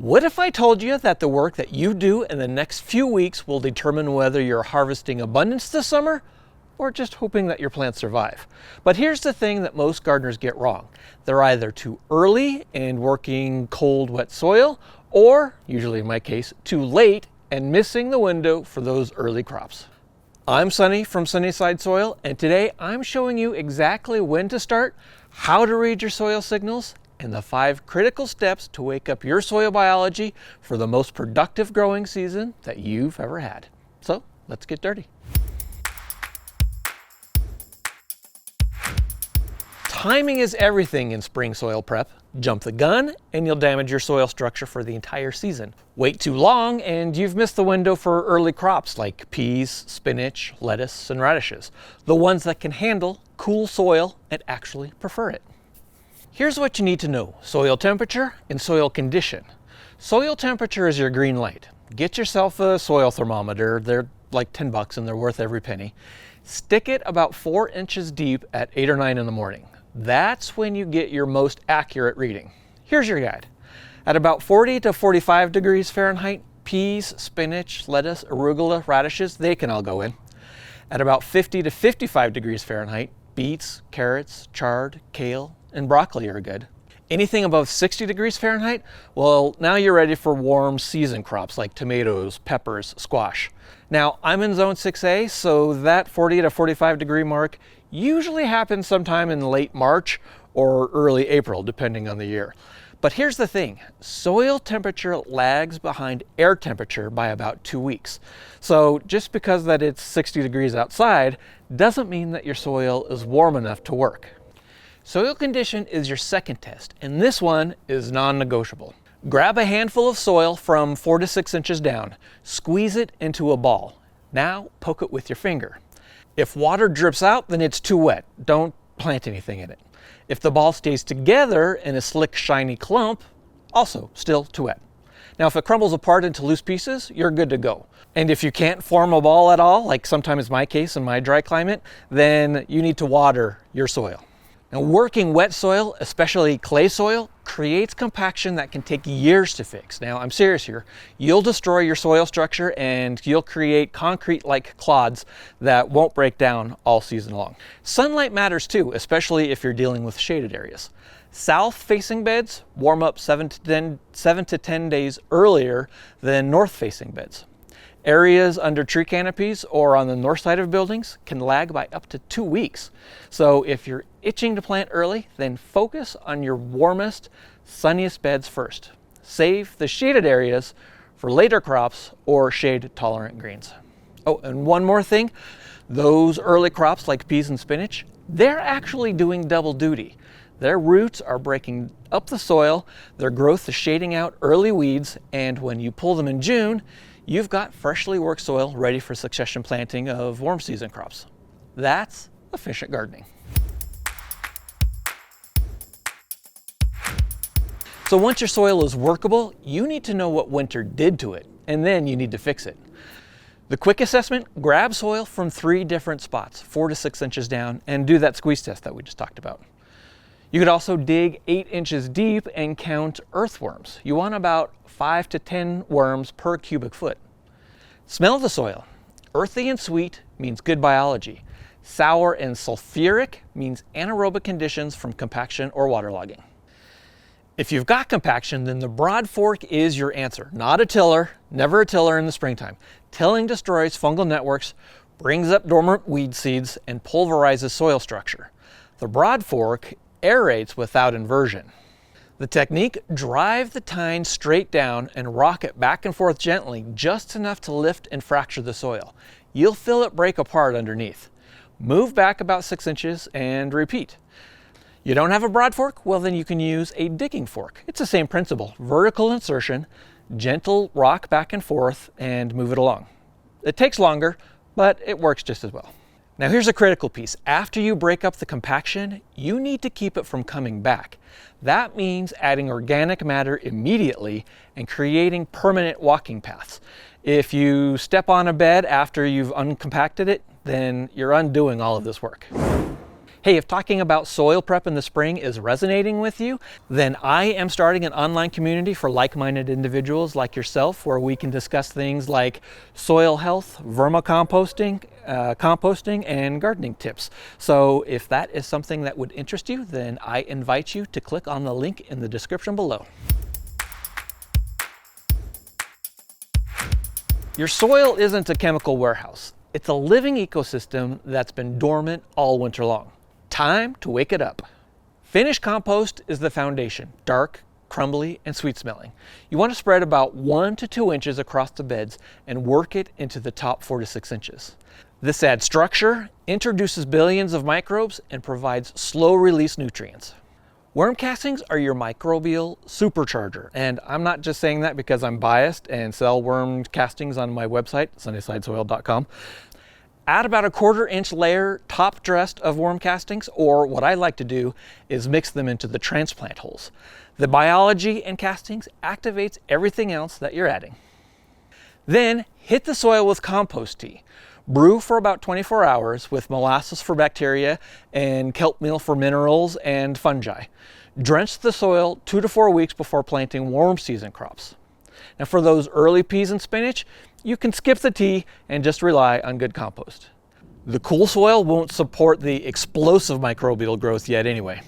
What if I told you that the work that you do in the next few weeks will determine whether you're harvesting abundance this summer or just hoping that your plants survive? But here's the thing that most gardeners get wrong. They're either too early and working cold, wet soil, or, usually in my case, too late and missing the window for those early crops. I'm Sunny from Sunnyside Soil, and today I'm showing you exactly when to start, how to read your soil signals, and the 5 critical steps to wake up your soil biology for the most productive growing season that you've ever had. So let's get dirty. Timing is everything in spring soil prep. Jump the gun and you'll damage your soil structure for the entire season. Wait too long and you've missed the window for early crops like peas, spinach, lettuce, and radishes, the ones that can handle cool soil and actually prefer it. Here's what you need to know: soil temperature and soil condition. Soil temperature is your green light. Get yourself a soil thermometer. They're like $10 and they're worth every penny. Stick it about 4 inches deep at 8 or 9 in the morning. That's when you get your most accurate reading. Here's your guide. At about 40 to 45 degrees Fahrenheit, peas, spinach, lettuce, arugula, radishes, they can all go in. At about 50 to 55 degrees Fahrenheit, beets, carrots, chard, kale, and broccoli are good. Anything above 60 degrees Fahrenheit, well, now you're ready for warm season crops like tomatoes, peppers, squash. Now, I'm in zone 6A, so that 40 to 45 degree mark usually happens sometime in late March or early April, depending on the year. But here's the thing: soil temperature lags behind air temperature by about 2 weeks. So just because that it's 60 degrees outside doesn't mean that your soil is warm enough to work. Soil condition is your second test, and this one is non-negotiable. Grab a handful of soil from 4 to 6 inches down, squeeze it into a ball. Now poke it with your finger. If water drips out, then it's too wet. Don't plant anything in it. If the ball stays together in a slick, shiny clump, also still too wet. Now, if it crumbles apart into loose pieces, you're good to go. And if you can't form a ball at all, like sometimes is my case in my dry climate, then you need to water your soil. Now, working wet soil, especially clay soil, creates compaction that can take years to fix. Now, I'm serious here. You'll destroy your soil structure and you'll create concrete-like clods that won't break down all season long. Sunlight matters too, especially if you're dealing with shaded areas. South-facing beds warm up 7 to 10 days earlier than north-facing beds. Areas under tree canopies or on the north side of buildings can lag by up to 2 weeks. So if you're itching to plant early, then focus on your warmest, sunniest beds first. Save the shaded areas for later crops or shade-tolerant greens. Oh, and one more thing. Those early crops like peas and spinach, they're actually doing double duty. Their roots are breaking up the soil, their growth is shading out early weeds, and when you pull them in June, you've got freshly worked soil ready for succession planting of warm season crops. That's efficient gardening. So once your soil is workable, you need to know what winter did to it, and then you need to fix it. The quick assessment: grab soil from 3 different spots, 4 to 6 inches down, and do that squeeze test that we just talked about. You could also dig 8 inches deep and count earthworms. You want about 5 to 10 worms per cubic foot. Smell the soil. Earthy and sweet means good biology. Sour and sulfuric means anaerobic conditions from compaction or waterlogging. If you've got compaction, then the broad fork is your answer. Not a tiller, never a tiller in the springtime. Tilling destroys fungal networks, brings up dormant weed seeds, and pulverizes soil structure. The broad fork aerates without inversion. The technique: drive the tine straight down and rock it back and forth gently, just enough to lift and fracture the soil. You'll feel it break apart underneath. Move back about 6 inches and repeat. You don't have a broad fork? Well, then you can use a digging fork. It's the same principle: vertical insertion, gentle rock back and forth, and move it along. It takes longer, but it works just as well. Now here's a critical piece. After you break up the compaction, you need to keep it from coming back. That means adding organic matter immediately and creating permanent walking paths. If you step on a bed after you've uncompacted it, then you're undoing all of this work. Hey, if talking about soil prep in the spring is resonating with you, then I am starting an online community for like-minded individuals like yourself, where we can discuss things like soil health, vermicomposting, composting, and gardening tips. So if that is something that would interest you, then I invite you to click on the link in the description below. Your soil isn't a chemical warehouse. It's a living ecosystem that's been dormant all winter long. Time to wake it up. Finished compost is the foundation, dark, crumbly, and sweet smelling. You want to spread about 1 to 2 inches across the beds and work it into the top 4 to 6 inches. This adds structure, introduces billions of microbes, and provides slow release nutrients. Worm castings are your microbial supercharger, and I'm not just saying that because I'm biased and sell worm castings on my website, sunnysidesoil.com. Add about a 1/4 inch layer top dressed of worm castings, or what I like to do is mix them into the transplant holes. The biology in castings activates everything else that you're adding. Then hit the soil with compost tea. Brew for about 24 hours with molasses for bacteria and kelp meal for minerals and fungi. Drench the soil 2 to 4 weeks before planting warm season crops. Now for those early peas and spinach, you can skip the tea and just rely on good compost. The cool soil won't support the explosive microbial growth yet anyway.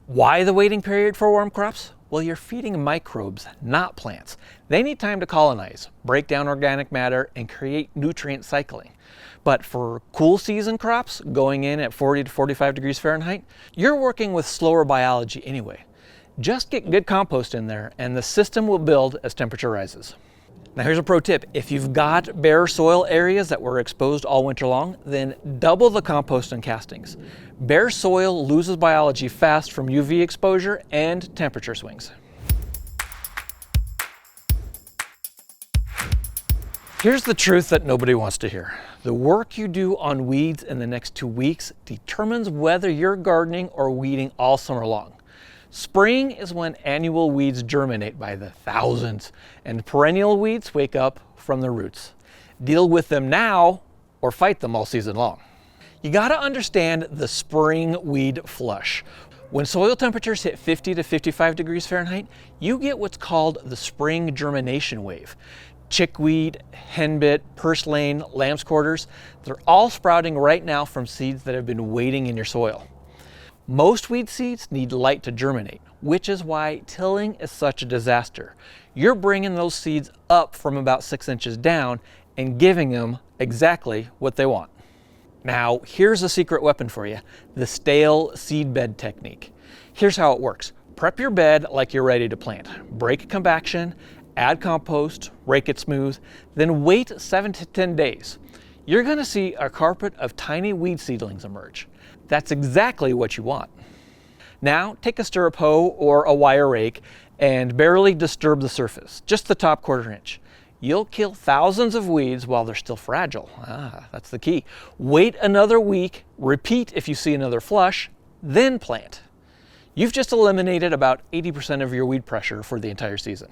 Why the waiting period for warm crops? Well, you're feeding microbes, not plants. They need time to colonize, break down organic matter, and create nutrient cycling. But for cool season crops, going in at 40 to 45 degrees Fahrenheit, you're working with slower biology anyway. Just get good compost in there and the system will build as temperature rises. Now here's a pro tip. If you've got bare soil areas that were exposed all winter long, then double the compost and castings. Bare soil loses biology fast from UV exposure and temperature swings. Here's the truth that nobody wants to hear. The work you do on weeds in the next 2 weeks determines whether you're gardening or weeding all summer long. Spring is when annual weeds germinate by the thousands, and perennial weeds wake up from the roots. Deal with them now or fight them all season long. You gotta understand the spring weed flush. When soil temperatures hit 50 to 55 degrees Fahrenheit, you get what's called the spring germination wave. Chickweed, henbit, purslane, lamb's quarters, they're all sprouting right now from seeds that have been waiting in your soil. Most weed seeds need light to germinate, which is why tilling is such a disaster. You're bringing those seeds up from about 6 inches down and giving them exactly what they want. Now, here's a secret weapon for you, the stale seed bed technique. Here's how it works. Prep your bed like you're ready to plant. Break compaction, add compost, rake it smooth, then wait 7 to 10 days. You're gonna see a carpet of tiny weed seedlings emerge. That's exactly what you want. Now take a stirrup hoe or a wire rake and barely disturb the surface, just the top 1/4 inch. You'll kill thousands of weeds while they're still fragile. That's the key. Wait another week, repeat if you see another flush, then plant. You've just eliminated about 80% of your weed pressure for the entire season.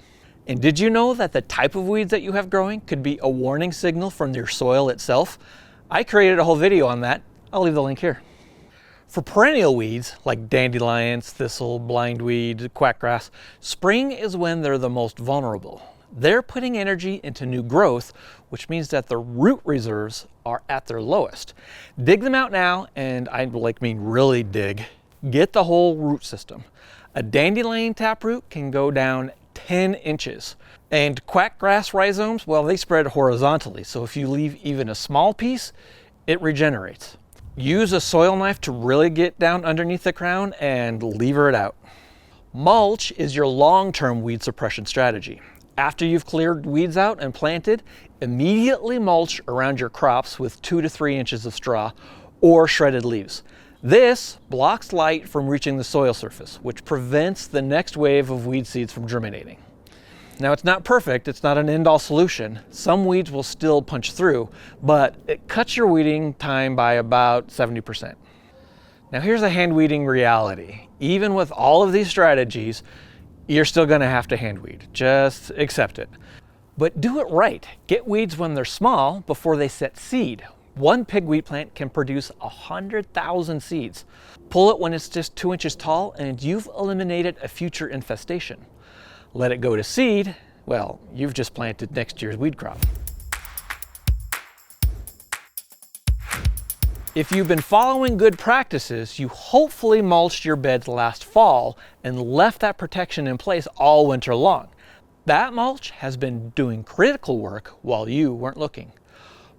And did you know that the type of weeds that you have growing could be a warning signal from your soil itself? I created a whole video on that. I'll leave the link here. For perennial weeds like dandelions, thistle, blindweed, quackgrass, spring is when they're the most vulnerable. They're putting energy into new growth, which means that the root reserves are at their lowest. Dig them out now, and I mean really dig. Get the whole root system. A dandelion taproot can go down 10 inches. And quackgrass rhizomes, well, they spread horizontally, so if you leave even a small piece, it regenerates. Use a soil knife to really get down underneath the crown and lever it out. Mulch is your long-term weed suppression strategy. After you've cleared weeds out and planted, immediately mulch around your crops with 2 to 3 inches of straw or shredded leaves. This blocks light from reaching the soil surface, which prevents the next wave of weed seeds from germinating. Now, it's not perfect, it's not an end-all solution. Some weeds will still punch through, but it cuts your weeding time by about 70%. Now, here's a hand weeding reality. Even with all of these strategies, you're still gonna have to hand weed. Just accept it. But do it right. Get weeds when they're small before they set seed. One pigweed plant can produce 100,000 seeds. Pull it when it's just 2 inches tall and you've eliminated a future infestation. Let it go to seed, well, you've just planted next year's weed crop. If you've been following good practices, you hopefully mulched your beds last fall and left that protection in place all winter long. That mulch has been doing critical work while you weren't looking.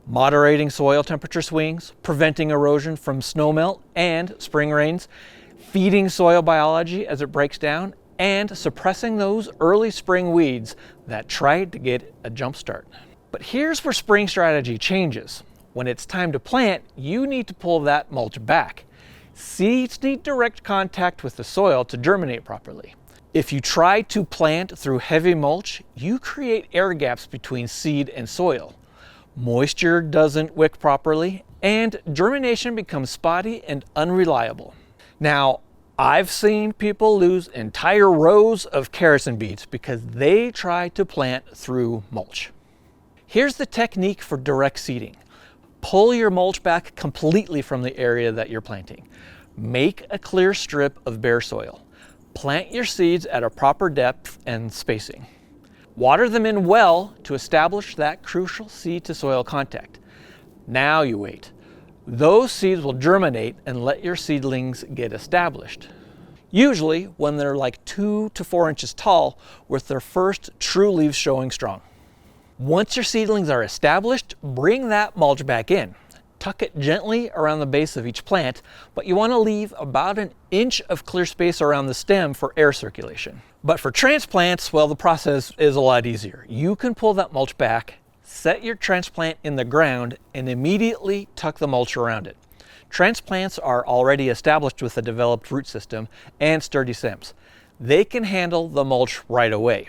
Moderating soil temperature swings, preventing erosion from snowmelt and spring rains, feeding soil biology as it breaks down, and suppressing those early spring weeds that tried to get a jump start. But here's where spring strategy changes. When it's time to plant, you need to pull that mulch back. Seeds need direct contact with the soil to germinate properly. If you try to plant through heavy mulch, you create air gaps between seed and soil. Moisture doesn't wick properly, and germination becomes spotty and unreliable. Now, I've seen people lose entire rows of carrots and beets because they try to plant through mulch. Here's the technique for direct seeding. Pull your mulch back completely from the area that you're planting. Make a clear strip of bare soil. Plant your seeds at a proper depth and spacing. Water them in well to establish that crucial seed to soil contact. Now you wait. Those seeds will germinate and let your seedlings get established. Usually when they're like 2 to 4 inches tall with their first true leaves showing strong. Once your seedlings are established, bring that mulch back in. Tuck it gently around the base of each plant, but you want to leave about an inch of clear space around the stem for air circulation. But for transplants, well, the process is a lot easier. You can pull that mulch back, set your transplant in the ground, and immediately tuck the mulch around it. Transplants are already established with a developed root system and sturdy stems. They can handle the mulch right away.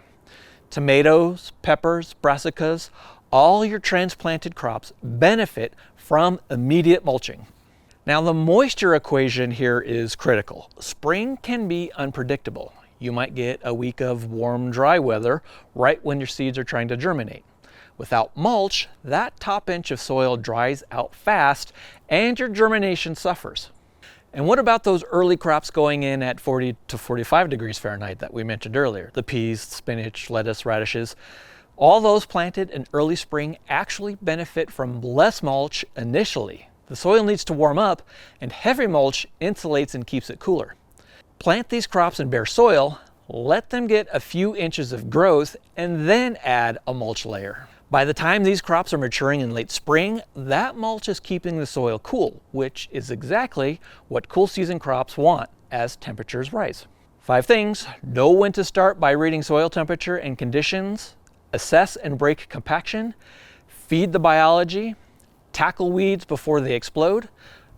Tomatoes, peppers, brassicas, all your transplanted crops benefit from immediate mulching. Now the moisture equation here is critical. Spring can be unpredictable. You might get a week of warm, dry weather right when your seeds are trying to germinate. Without mulch, that top inch of soil dries out fast and your germination suffers. And what about those early crops going in at 40 to 45 degrees Fahrenheit that we mentioned earlier? The peas, spinach, lettuce, radishes. All those planted in early spring actually benefit from less mulch initially. The soil needs to warm up, and heavy mulch insulates and keeps it cooler. Plant these crops in bare soil, let them get a few inches of growth, and then add a mulch layer. By the time these crops are maturing in late spring, that mulch is keeping the soil cool, which is exactly what cool season crops want as temperatures rise. 5 things: know when to start by reading soil temperature and conditions, assess and break compaction, feed the biology, tackle weeds before they explode,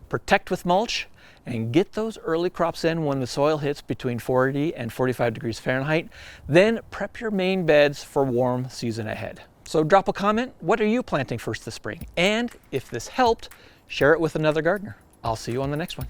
protect with mulch, and get those early crops in when the soil hits between 40 and 45 degrees Fahrenheit. Then prep your main beds for warm season ahead. So drop a comment. What are you planting first this spring? And if this helped, share it with another gardener. I'll see you on the next one.